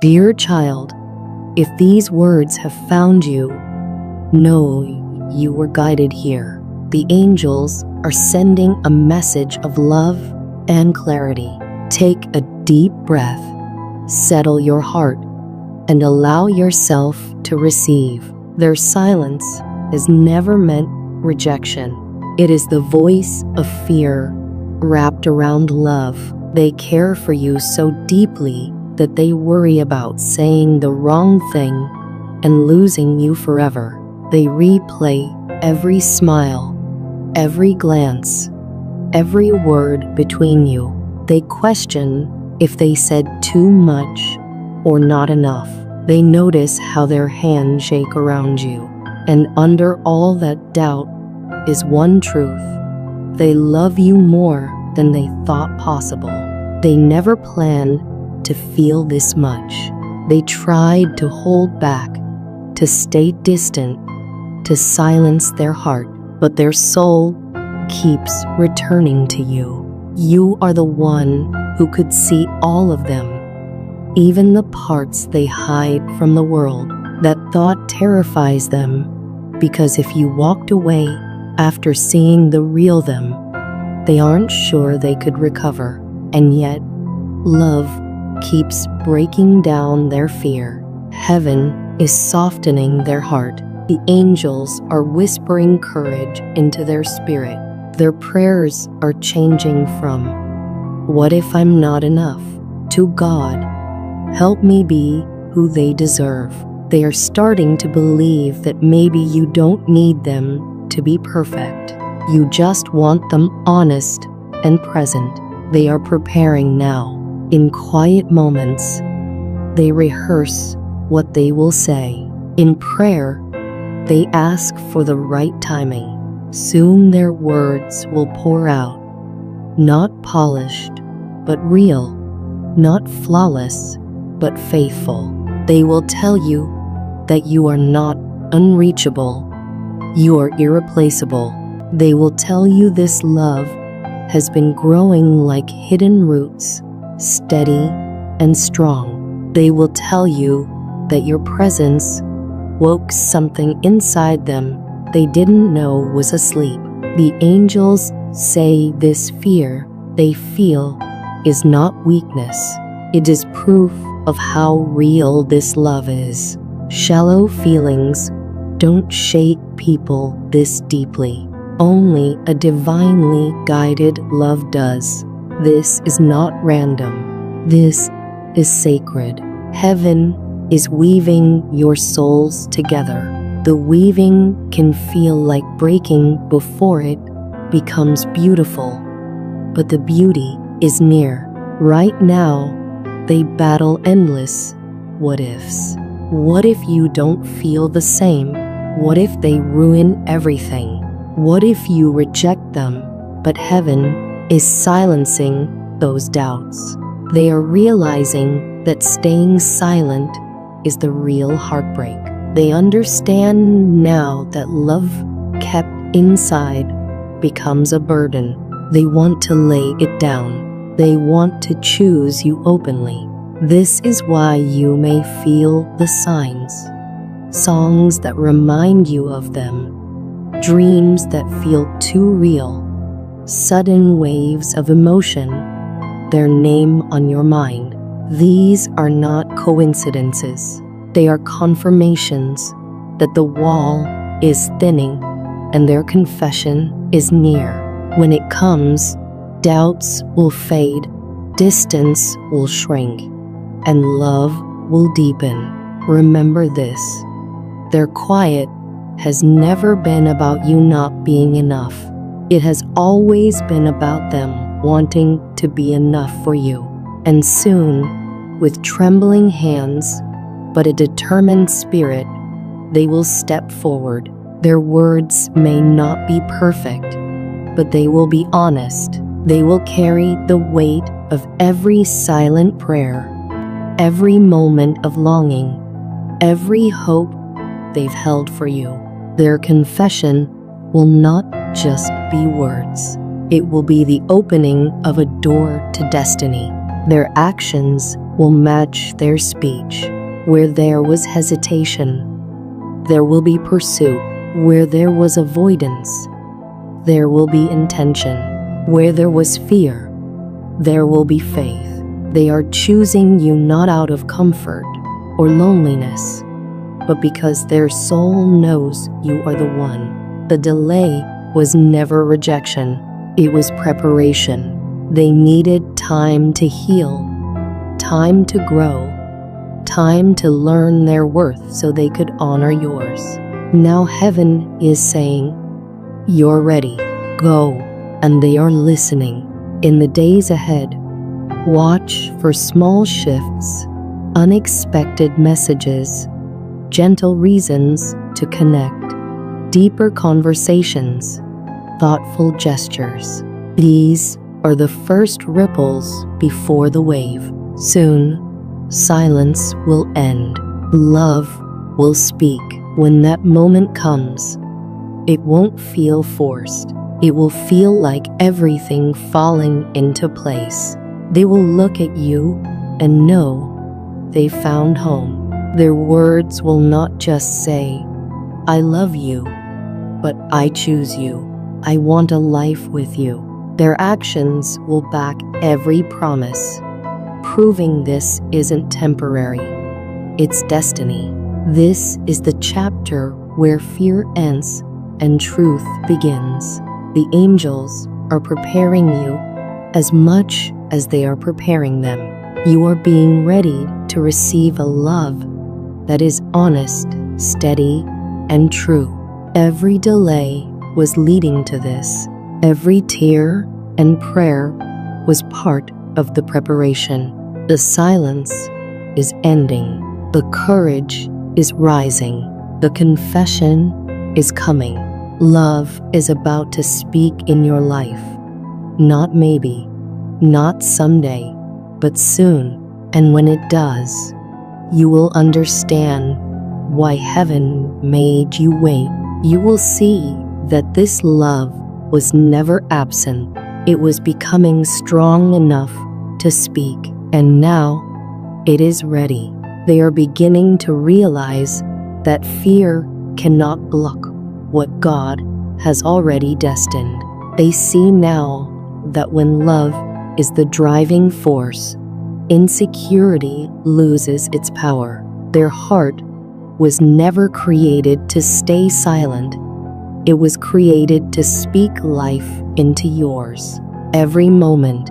Dear child, if these words have found you, know you were guided here. The angels are sending a message of love and clarity. Take a deep breath, settle your heart, and allow yourself to receive. Their silence is never meant rejection. It is the voice of fear wrapped around love. They care for you so deeply that they worry about saying the wrong thing and losing you forever. They replay every smile, every glance, every word between you. They question if they said too much or not enough. They notice how their hands shake around you. And under all that doubt is one truth. They love you more than they thought possible. They never planned to feel this much. They tried to hold back, to stay distant, to silence their heart, but their soul keeps returning to you. You are the one who could see all of them, even the parts they hide from the world. That thought terrifies them, because if you walked away after seeing the real them, they aren't sure they could recover. And yet, love keeps breaking down their fear. Heaven is softening their heart. The angels are whispering courage into their spirit. Their prayers are changing from, "What if I'm not enough?" to, "God, help me be who they deserve." They are starting to believe that maybe you don't need them to be perfect. You just want them honest and present. They are preparing now. In quiet moments, they rehearse what they will say. In prayer, they ask for the right timing. Soon their words will pour out, not polished, but real, not flawless, but faithful. They will tell you that you are not unreachable, you are irreplaceable. They will tell you this love has been growing like hidden roots, steady and strong. They will tell you that your presence woke something inside them they didn't know was asleep. The angels say this fear they feel is not weakness. It is proof of how real this love is. Shallow feelings don't shake people this deeply. Only a divinely guided love does. This is not random. This is sacred. Heaven is weaving your souls together. The weaving can feel like breaking before it becomes beautiful, but the beauty is near. Right now, they battle endless what ifs. What if you don't feel the same? What if they ruin everything? What if you reject them, but heaven is silencing those doubts? They are realizing that staying silent is the real heartbreak. They understand now that love kept inside becomes a burden. They want to lay it down. They want to choose you openly. This is why you may feel the signs. Songs that remind you of them. Dreams that feel too real. Sudden waves of emotion. Their name on your mind. These are not coincidences. They are confirmations that the wall is thinning and their confession is near. When it comes, doubts will fade, distance will shrink, and love will deepen. Remember this. Their quiet has never been about you not being enough. It has always been about them wanting to be enough for you. And soon, with trembling hands, but a determined spirit, they will step forward. Their words may not be perfect, but they will be honest. They will carry the weight of every silent prayer, every moment of longing, every hope they've held for you. Their confession will not just be words. It will be the opening of a door to destiny. Their actions will match their speech. Where there was hesitation, there will be pursuit. Where there was avoidance, there will be intention. Where there was fear, there will be faith. They are choosing you not out of comfort or loneliness, but because their soul knows you are the one. The delay was never rejection, it was preparation. They needed time to heal, time to grow, time to learn their worth so they could honor yours. Now heaven is saying, you're ready, go, and they are listening. In the days ahead, watch for small shifts, unexpected messages, gentle reasons to connect, deeper conversations, thoughtful gestures. These are the first ripples before the wave. Soon, silence will end. Love will speak. When that moment comes, it won't feel forced. It will feel like everything falling into place. They will look at you and know they found home. Their words will not just say, I love you, but I choose you. I want a life with you. Their actions will back every promise, proving this isn't temporary. It's destiny. This is the chapter where fear ends and truth begins. The angels are preparing you as much as they are preparing them. You are being ready to receive a love that is honest, steady, and true. Every delay was leading to this. Every tear and prayer was part of the preparation. The silence is ending. The courage is rising. The confession is coming. Love is about to speak in your life. Not maybe, not someday, but soon. And when it does, you will understand why heaven made you wait. You will see that this love was never absent. It was becoming strong enough to speak, and now it is ready. They are beginning to realize that fear cannot block what God has already destined. They see now that when love is the driving force, insecurity loses its power. Their heart was never created to stay silent. It was created to speak life into yours. Every moment,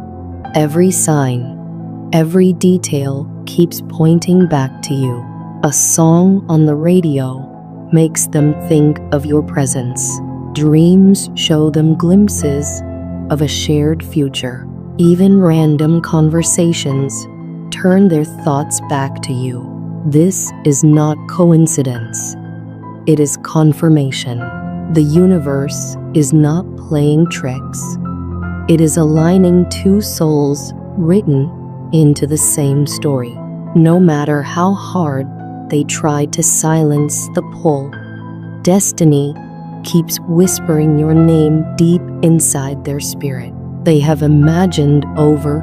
every sign, every detail keeps pointing back to you. A song on the radio makes them think of your presence. Dreams show them glimpses of a shared future. Even random conversations turn their thoughts back to you. This is not coincidence. It is confirmation. The universe is not playing tricks. It is aligning two souls written into the same story. No matter how hard they try to silence the pull, destiny keeps whispering your name deep inside their spirit. They have imagined over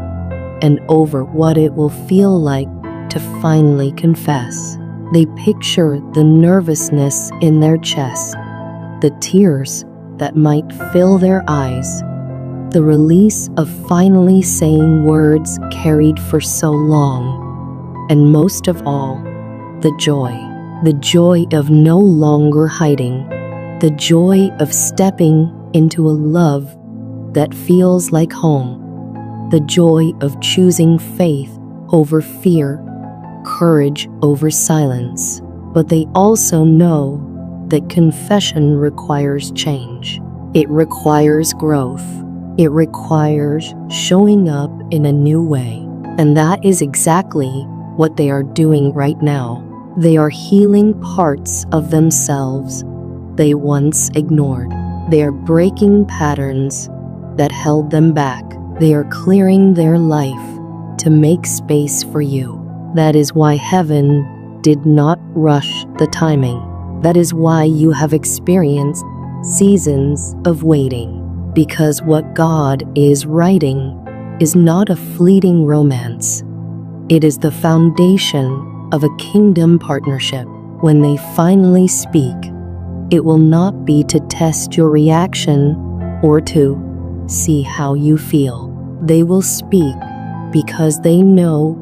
and over what it will feel like to finally confess. They picture the nervousness in their chest, the tears that might fill their eyes, the release of finally saying words carried for so long, and most of all, the joy of no longer hiding, the joy of stepping into a love that feels like home, the joy of choosing faith over fear, courage over silence. But they also know that confession requires change. It requires growth. It requires showing up in a new way. And that is exactly what they are doing right now. They are healing parts of themselves they once ignored. They are breaking patterns that held them back. They are clearing their life to make space for you. That is why heaven did not rush the timing. That is why you have experienced seasons of waiting. Because what God is writing is not a fleeting romance. It is the foundation of a kingdom partnership. When they finally speak, it will not be to test your reaction or to see how you feel. They will speak because they know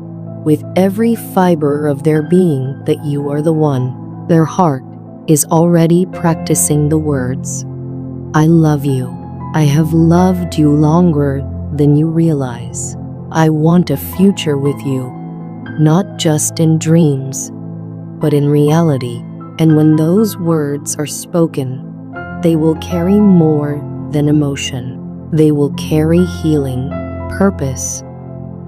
with every fiber of their being that you are the one. Their heart is already practicing the words, I love you. I have loved you longer than you realize. I want a future with you, not just in dreams, but in reality. And when those words are spoken, they will carry more than emotion. They will carry healing, purpose,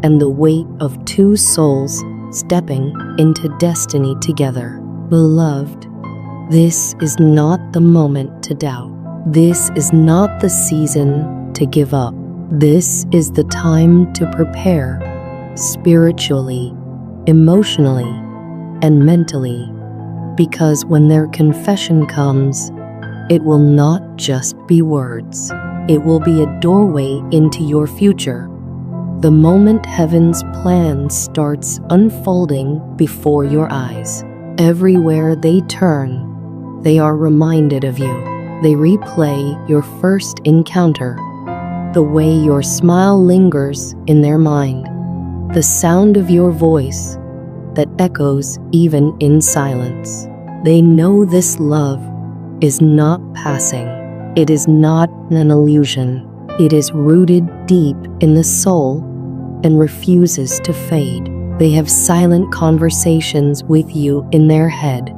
and the weight of two souls stepping into destiny together. Beloved, this is not the moment to doubt. This is not the season to give up. This is the time to prepare spiritually, emotionally, and mentally, because when their confession comes, it will not just be words. It will be a doorway into your future. The moment heaven's plan starts unfolding before your eyes, everywhere they turn, they are reminded of you. They replay your first encounter, the way your smile lingers in their mind, the sound of your voice that echoes even in silence. They know this love is not passing. It is not an illusion. It is rooted deep in the soul and refuses to fade. They have silent conversations with you in their head,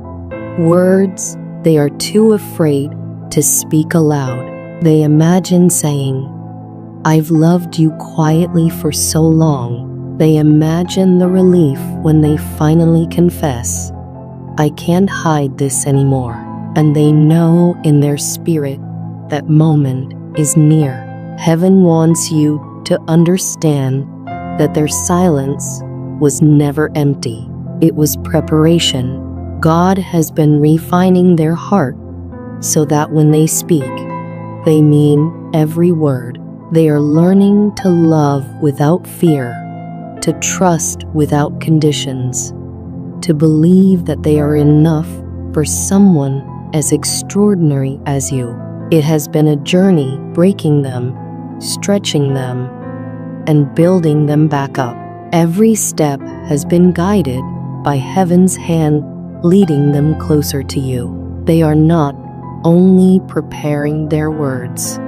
words they are too afraid to speak aloud. They imagine saying, I've loved you quietly for so long. They imagine the relief when they finally confess, I can't hide this anymore. And they know in their spirit that moment is near. Heaven wants you to understand that their silence was never empty. It was preparation. God has been refining their heart so that when they speak, they mean every word. They are learning to love without fear, to trust without conditions, to believe that they are enough for someone as extraordinary as you. It has been a journey breaking them, stretching them, and building them back up. Every step has been guided by heaven's hand, leading them closer to you. They are not only preparing their words,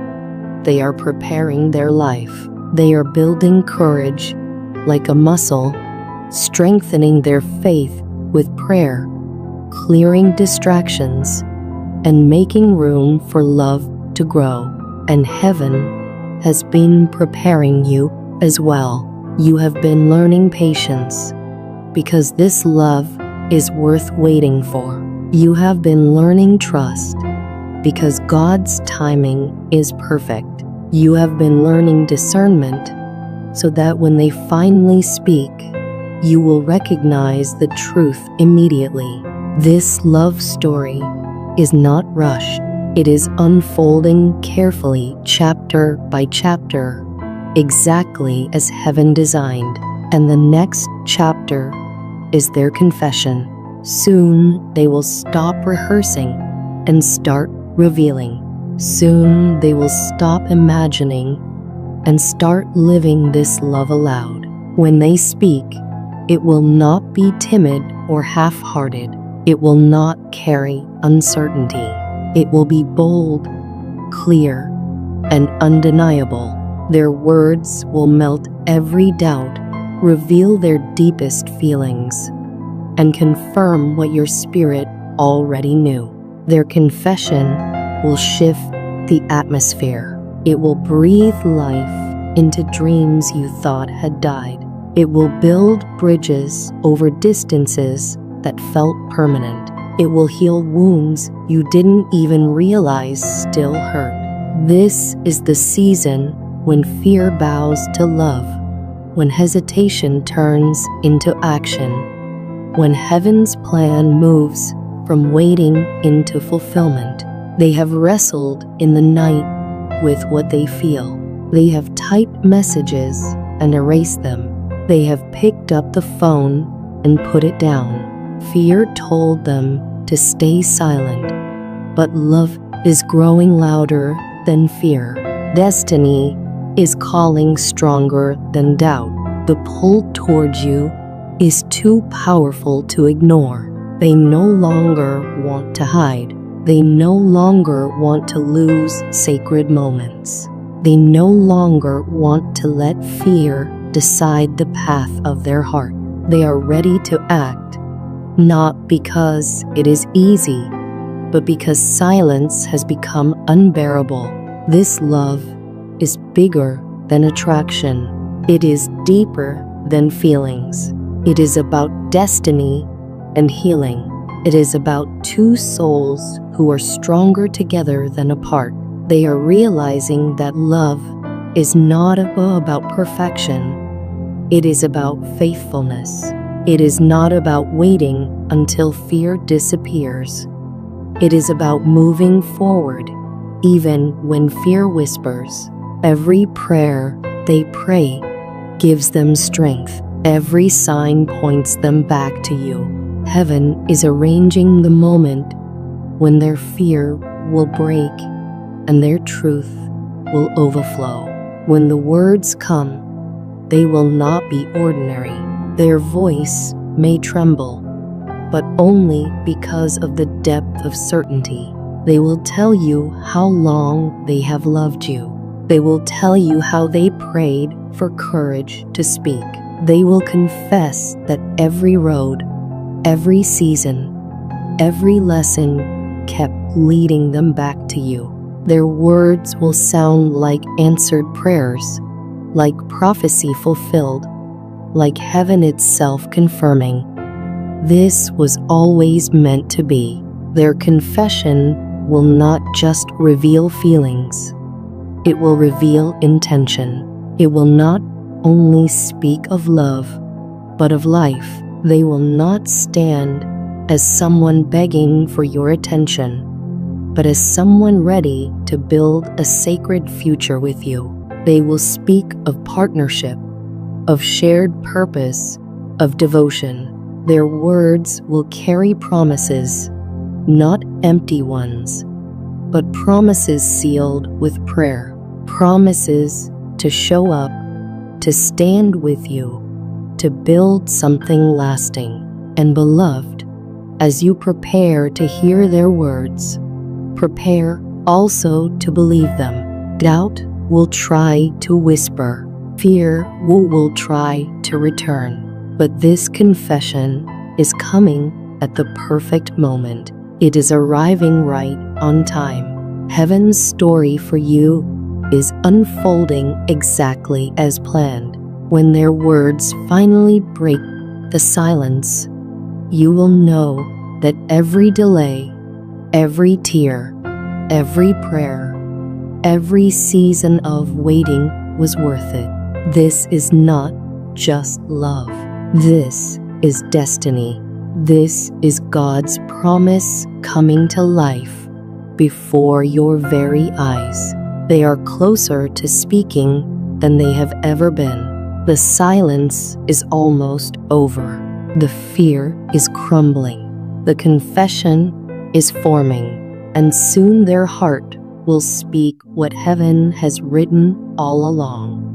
they are preparing their life. They are building courage like a muscle, strengthening their faith with prayer, clearing distractions, and making room for love to grow. And heaven has been preparing you as well. You have been learning patience because this love is worth waiting for. You have been learning trust because God's timing is perfect. You have been learning discernment so that when they finally speak, you will recognize the truth immediately. This love story is not rushed. It is unfolding carefully, chapter by chapter, exactly as heaven designed. And the next chapter is their confession. Soon they will stop rehearsing and start revealing. Soon they will stop imagining and start living this love aloud. When they speak, it will not be timid or half-hearted. It will not carry uncertainty. It will be bold, clear, and undeniable. Their words will melt every doubt, reveal their deepest feelings, and confirm what your spirit already knew. Their confession will shift the atmosphere. It will breathe life into dreams you thought had died. It will build bridges over distances that felt permanent. It will heal wounds you didn't even realize still hurt. This is the season when fear bows to love, when hesitation turns into action, when heaven's plan moves from waiting into fulfillment. They have wrestled in the night with what they feel. They have typed messages and erased them. They have picked up the phone and put it down. Fear told them to stay silent, but love is growing louder than fear. Destiny is calling stronger than doubt. The pull towards you is too powerful to ignore. They no longer want to hide. They no longer want to lose sacred moments. They no longer want to let fear decide the path of their heart. They are ready to act, not because it is easy, but because silence has become unbearable. This love is bigger than attraction. It is deeper than feelings. It is about destiny and healing. It is about two souls who are stronger together than apart. They are realizing that love is not about perfection. It is about faithfulness. It is not about waiting until fear disappears. It is about moving forward, even when fear whispers. Every prayer they pray gives them strength. Every sign points them back to you. Heaven is arranging the moment when their fear will break and their truth will overflow. When the words come, they will not be ordinary. Their voice may tremble, but only because of the depth of certainty. They will tell you how long they have loved you. They will tell you how they prayed for courage to speak. They will confess that every road, every season, every lesson kept leading them back to you. Their words will sound like answered prayers, like prophecy fulfilled, like heaven itself confirming, this was always meant to be. Their confession will not just reveal feelings, it will reveal intention. It will not only speak of love, but of life. They will not stand as someone begging for your attention, but as someone ready to build a sacred future with you. They will speak of partnership, of shared purpose, of devotion. Their words will carry promises, not empty ones, but promises sealed with prayer. Promises to show up, to stand with you, to build something lasting. And beloved, as you prepare to hear their words, prepare also to believe them. Doubt will try to whisper. Fear will try to return. But this confession is coming at the perfect moment. It is arriving right on time. Heaven's story for you is unfolding exactly as planned. When their words finally break the silence, you will know that every delay, every tear, every prayer, every season of waiting was worth it. This is not just love. This is destiny. This is God's promise coming to life before your very eyes. They are closer to speaking than they have ever been. The silence is almost over. The fear is crumbling. The confession is forming. And soon their heart will speak what heaven has written all along.